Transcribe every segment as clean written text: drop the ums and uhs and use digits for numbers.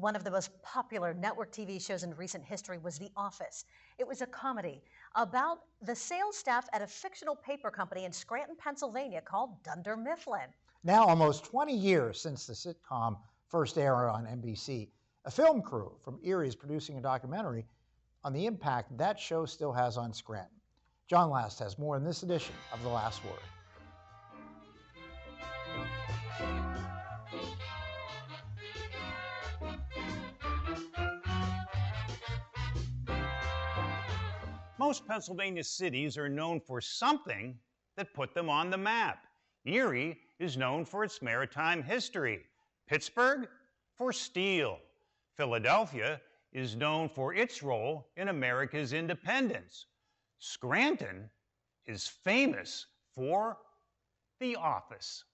One of the most popular network TV shows in recent history was The Office. It was a comedy about the sales staff at a fictional paper company in Scranton, Pennsylvania called Dunder Mifflin. Now, almost 20 years since the sitcom first aired on NBC, a film crew from Erie is producing a documentary on the impact that show still has on Scranton. John Last has more in this edition of The Last Word. Most Pennsylvania cities are known for something that put them on the map. Erie is known for its maritime history. Pittsburgh for steel. Philadelphia is known for its role in America's independence. Scranton is famous for The Office.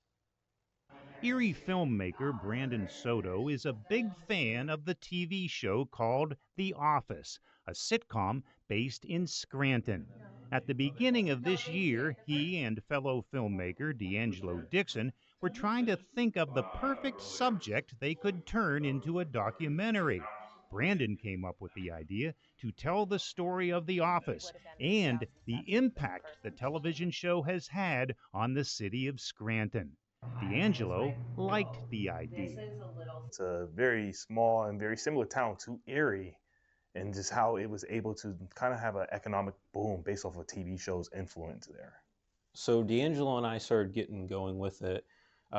Erie filmmaker Brandon Soto is a big fan of the TV show called The Office, a sitcom based in Scranton. At the beginning of this year, he and fellow filmmaker D'Angelo Dixon were trying to think of the perfect subject they could turn into a documentary. Brandon came up with the idea to tell the story of The Office and the impact the television show has had on the city of Scranton. D'Angelo liked the idea. It's a very small and very similar town to Erie, and just how it was able to kind of have an economic boom based off of TV show's influence there. So D'Angelo and I started getting going with it.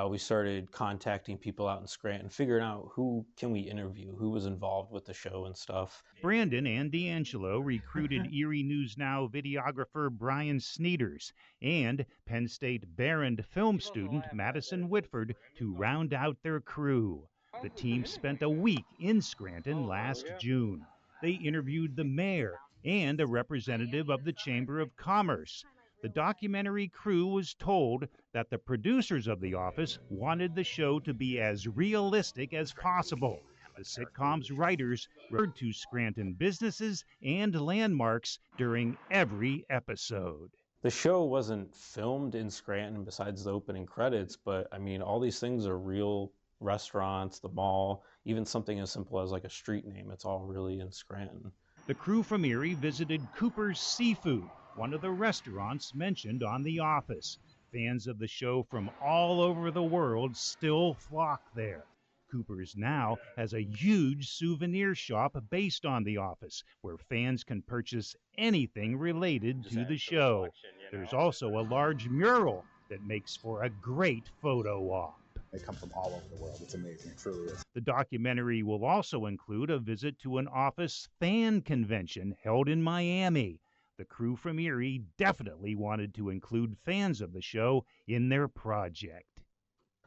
We started contacting people out in Scranton, figuring out who can we interview, who was involved with the show and stuff. Brandon and D'Angelo recruited Erie News Now videographer Brian Sneeders and Penn State Barron film student Madison Whitford to round out their crew. The team spent a week in Scranton last June. They interviewed the mayor and a representative of the Chamber of Commerce. The documentary crew was told that the producers of The Office wanted the show to be as realistic as possible. The sitcom's writers referred to Scranton businesses and landmarks during every episode. The show wasn't filmed in Scranton besides the opening credits, but I mean, all these things are real restaurants, the mall, even something as simple as like a street name. It's all really in Scranton. The crew from Erie visited Cooper's Seafood, one of the restaurants mentioned on The Office. Fans of the show from all over the world still flock there. Cooper's now has a huge souvenir shop based on The Office, where fans can purchase anything related to the show. There's also a large mural that makes for a great photo op. They come from all over the world. It's amazing. It truly is. The documentary will also include a visit to an Office fan convention held in Miami. The crew from Erie definitely wanted to include fans of the show in their project.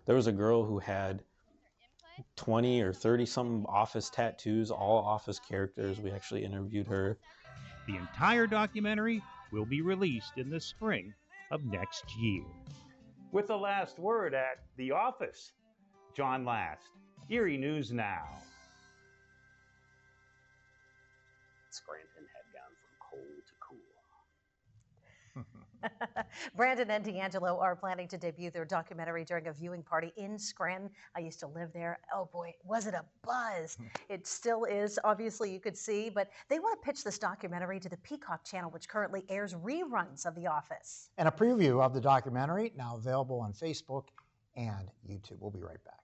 There was a girl who had 20 or 30 some Office tattoos, all Office characters. We actually interviewed her. The entire documentary will be released in the spring of next year. With the last word at The Office, John Last, Erie News Now. Scranton had gone from cold to cool. Brandon and D'Angelo are planning to debut their documentary during a viewing party in Scranton. I used to live there. Oh boy, was it a buzz. It still is, obviously you could see, but they want to pitch this documentary to the Peacock channel, which currently airs reruns of The Office. And a preview of the documentary now available on Facebook and YouTube. We'll be right back.